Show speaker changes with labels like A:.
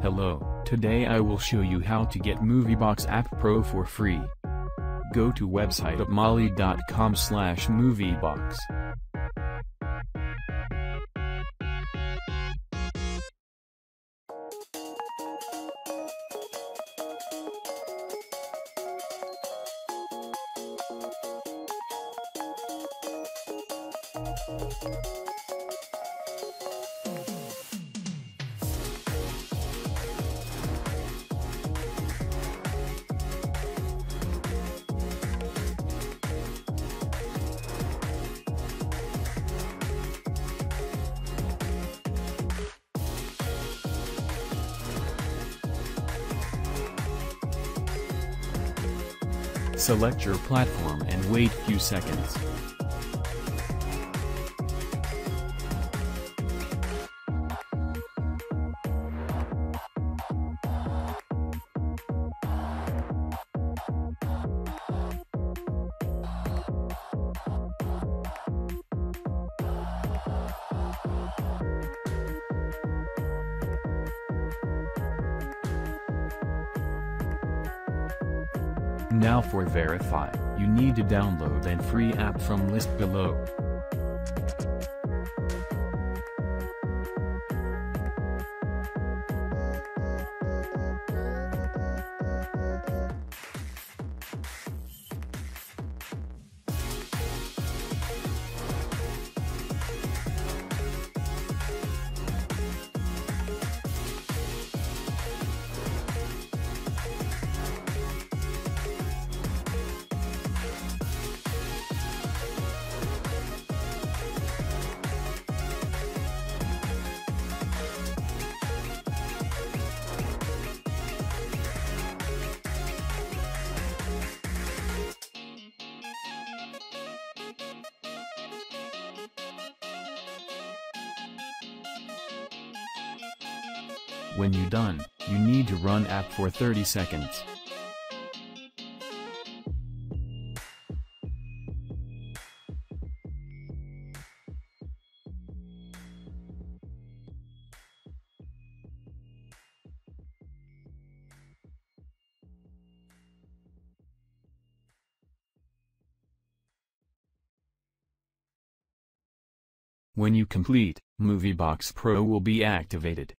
A: Hello, today I will show you how to get MovieBox App Pro for free. Go to website at molly.com/moviebox. Select your platform and wait few seconds. Now for verify, you need to download an free app from list below. When you're done, you need to run app for 30 seconds. When you complete, MovieBox Pro will be activated.